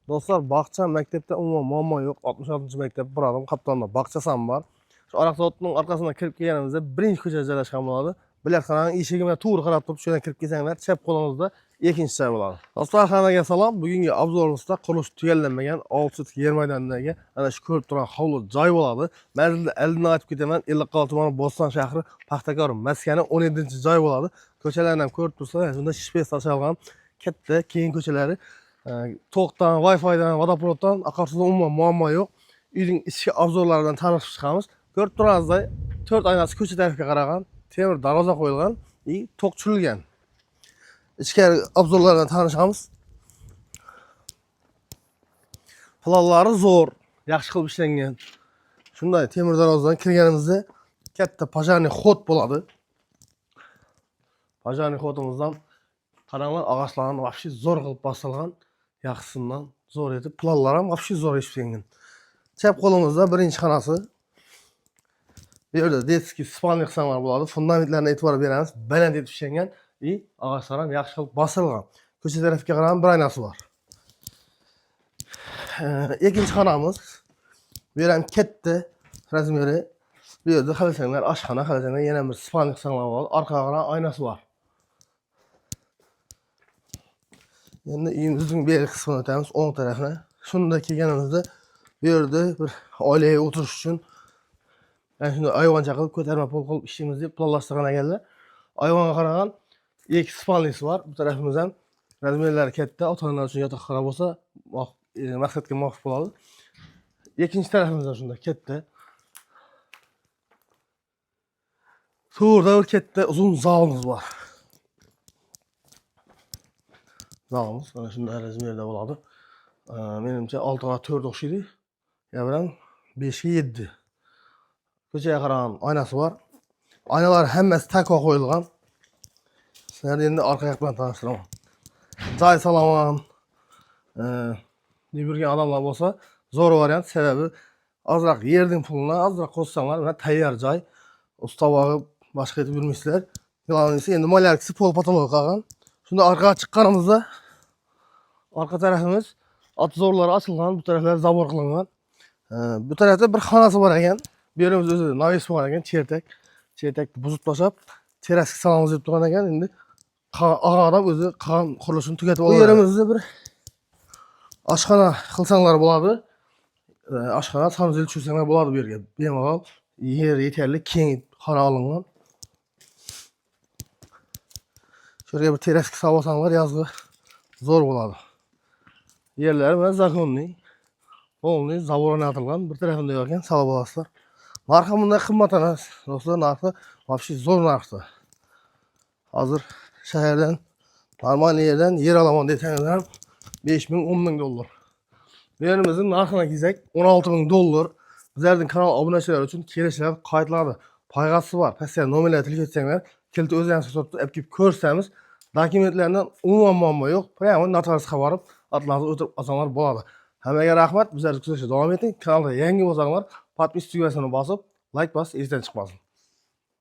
Dostlar, bakça mektepte umuman muammo yok. 66 mektep buradım. Kaptanda bakçasam var. Şu Arakzavot'un arkasına kirip gelgenimizde birinci köşeye joylashgan boladi. Biletxonaning eshigine to'g'ri qarab turib, shu yerdan kirib kelsanglar, chap qo'lingizda ikkinchi joy bo'ladi. Dostlar, hammaga salom. Bugungi obzorimizda qurilish tugallanmagan 6 yer maydonidagi ana shu ko'rib turgan hovli joy bo'ladi. Manzilni oldindan aytib ketaman. Ellikqal'a tumani Bo'ston shahri Paxtakor maskani 17-joy bo'ladi. Ko'chalarni ham ko'rib tursangiz, shunda shpes tashlangan katta keng ko'chalari, to'qdan, Wi-Fi'dan, vodoprovoddan, akarsudan umuman muammo yo'q. Uyning ichki obzorlaridan tanishib chiqamiz. Ko'rib turganingizdek, 4 oynasi ko'cha tarafga qaragan, temir darvoza qo'yilgan, to'q tushirilgan. Ichkari obzorlardan tanishamiz. Planlari zo'r, yaxshi qilib ishlangan. Shunday temir darvozadan kirganimizda katta pajani xod bo'ladi. Pajani xodimizdan qaranglar, ağaçlarni vahşi zo'r qilib bosilgan, yaxshisidan zo'r etib, planlar ham vahşi zo'r ishlangan. Chap qo'limizda birinchi xonasi. Bu yerda detskiy spalniy qismlar bo'ladi. Fundamentlarga e'tibor beramiz. Baland etib ishlangan, ağaçlar ham yaxshi qilib bosilgan. Ko'cha tarafga qaragan bir oynasi bor. Ikkinchi xonamiz. Bu yer ham katta razmeri. Bu yerda qarasanglar, oshxona, qarasanglar yana bir spalniy qismlar bor. Orqaga qaragan oynasi bor. Endi uyimizning beri qismini o'tamiz, o'ng tarafına. Shunda kelganimizda bu yerda bir oilaga o'tirish uchun shunda ayvoncha qilib, ko'tarma pol qilib ishimizni deb planlashtirgan ekanlar. Ayvonga qaragan ikki spalniysi bor. Bu tarafimiz ham razmerlari katta, ota-onalar uchun yotoqxona bo'lsa, maqsadga muvofiq bo'ladi. Ikkinchi tarafimiz ham shunda katta. To'g'rida bir katta uzun zalimiz bor. Zalimiz mana shunday razmerda bo'ladi. Menimcha 6x4 o'xshaydi. Yo'qdan 5x7. Ko'chaga qaragan oynasi bor. Oynalar hammasi takva qo'yilgan. Sizlarni endi orqa yoq bilan tanishtiraman. Joy salaman. Yurgan odamlar bo'lsa, zo'r variant, sababi ozroq yerning pulini ozroq qo'shsanglar, mana tayyor joy. Ustavog'i boshqa etib yurmaysizlar. Yolg'onisi endi molyarkasi pol patolog qolgan. Shunda orqaga chiqqanimizda orqa tarafimiz atzorlari ochilgan, bu taraflar zabor qilingan. Bu tarafda bir xonasi bor ekan. Bu yerimiz o'zi navis bor ekan, chertak. Chertakni buzib tashlab, teraska salamiz deb turgan ekan. Endi og'adab o'zi qolgan qurilishini tugatib oldi. Bu yerimizda bir oshxona qilsanglar bo'ladi. Oshxona sanzil tushsanglar bo'ladi bu yerga. Bemalol yer yetarli keng xona olingan. Şuraya bir teraska salib olsanglar yozgi zo'r bo'ladi. Yerlari mana zagonniy, polniy zaborona atilgan, bir tarafida yo'q ekan, salib olasizlar. Narxi bunday qimmat emas. Do'stlar, narxi vobshe zo'r narxda. Hozir shahardan, normal yerdan yer olaman desangiz ham 5000, 10000 dollar. Bu yerimizning narxini kelsak, 16000 dollar. Bizlarning kanal obunachilar uchun kelishlar, qoidalar, poyg'asi bor. Pastga nomerlarga tilga etsanglar, kilit o'zingizga sotib olib kelib ko'rsamiz. Dokumentlardan umuman muammo yo'q. Prямо notariusga borib, atlarni o'tirib olsanglar bo'ladi. Hammaga rahmat. Bizlarni kuzatishda davom eting. Kanalda yangi bo'lsanglar, podpis tugmasini bosib, like bos, esdan chiqmasin.